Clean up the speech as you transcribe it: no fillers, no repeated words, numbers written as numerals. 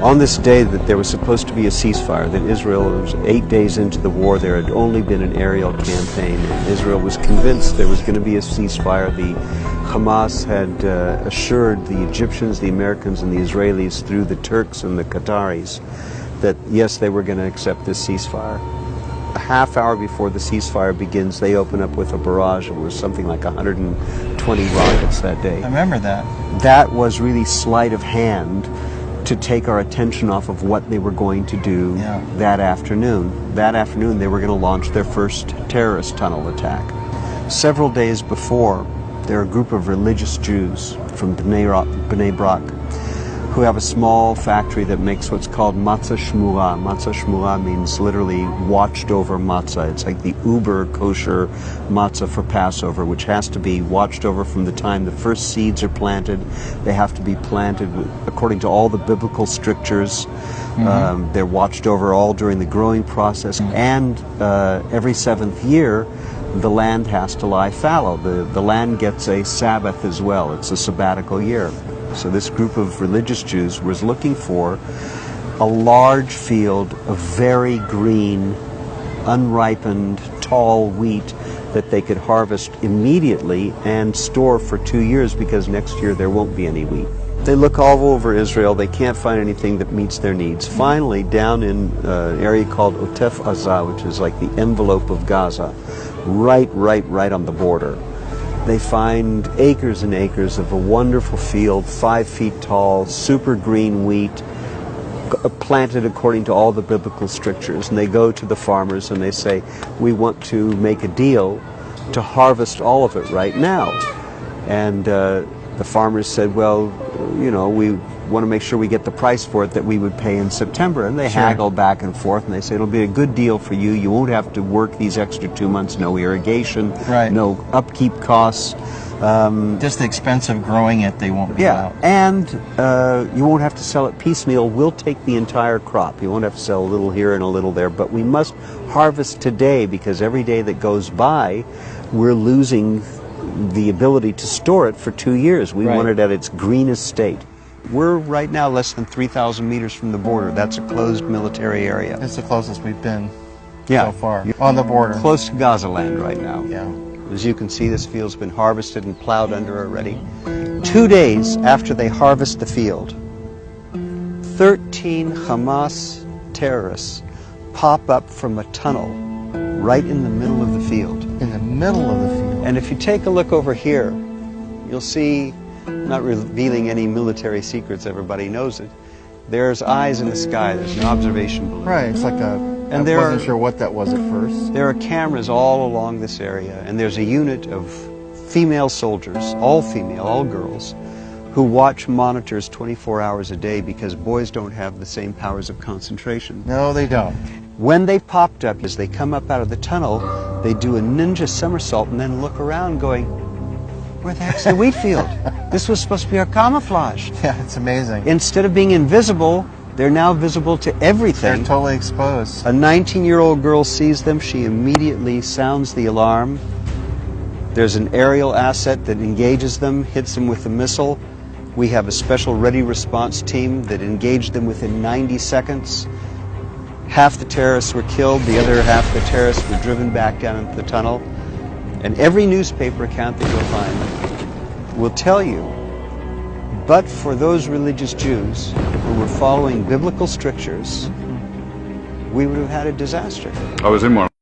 On this day that there was supposed to be a ceasefire, that Israel was 8 days into the war, there had only been an aerial campaign, and Israel was convinced there was going to be a ceasefire. The Hamas had assured the Egyptians, the Americans, and the Israelis through the Turks and the Qataris that yes, they were going to accept this ceasefire. A half hour before the ceasefire begins, they open up with a barrage. It was something like 120 rockets that day. I remember that. That was really sleight of hand to take our attention off of what they were going to do that afternoon. That afternoon, they were going to launch their first terrorist tunnel attack. Several days before, there are a group of religious Jews from Bnei Brak who have a small factory that makes what's called matzah shmura. Matzah shmura means literally watched over matzah. It's like the uber kosher matzah for Passover, which has to be watched over from the time the first seeds are planted. They have to be planted according to all the biblical strictures. They're watched over all during the growing process, and every seventh year the land has to lie fallow. The land gets a Sabbath as well. It's a sabbatical year. So this group of religious Jews was looking for a large field of very green, unripened, tall wheat that they could harvest immediately and store for 2 years, because next year there won't be any wheat. They look all over Israel. They can't find anything that meets their needs. Finally, down in an area called Otef Azah, which is like the envelope of Gaza, right on the border, they find acres and acres of a wonderful field, 5 feet tall, super green wheat, planted according to all the biblical strictures. And they go to the farmers and they say, we want to make a deal to harvest all of it right now. And the farmers said, well, you know, we want to make sure we get the price for it that we would pay in September. And they haggle back and forth, and they say, it'll be a good deal for you. You won't have to work these extra 2 months, no irrigation, no upkeep costs. Just the expense of growing it, they won't be out. And you won't have to sell it piecemeal. We'll take the entire crop. You won't have to sell a little here and a little there, but we must harvest today, because every day that goes by, we're losing the ability to store it for 2 years. We want it at its greenest state. We're right now less than 3,000 meters from the border. That's a closed military area. It's the closest we've been so far. On the border. Close to Gaza land right now. Yeah. As you can see, this field's been harvested and plowed under already. 2 days after they harvest the field, 13 Hamas terrorists pop up from a tunnel right in the middle of the field. In the middle of the field. And if you take a look over here, you'll see, not revealing any military secrets, everybody knows it, there's eyes in the sky, there's an observation balloon. Right, it's like a, I wasn't sure what that was at first. There are cameras all along this area, and there's a unit of female soldiers, all female, all girls, who watch monitors 24 hours a day, because boys don't have the same powers of concentration. No, they don't. When they popped up, as they come up out of the tunnel, they do a ninja somersault and then look around going, where the heck's the wheat field? This was supposed to be our camouflage. Yeah, it's amazing. Instead of being invisible, they're now visible to everything. They're totally exposed. A 19-year-old girl sees them. She immediately sounds the alarm. There's an aerial asset that engages them, hits them with a missile. We have a special ready response team that engaged them within 90 seconds. Half the terrorists were killed. The other half of the terrorists were driven back down into the tunnel. And every newspaper account that you'll find will tell you, but for those religious Jews who were following biblical strictures, we would have had a disaster. I was in one.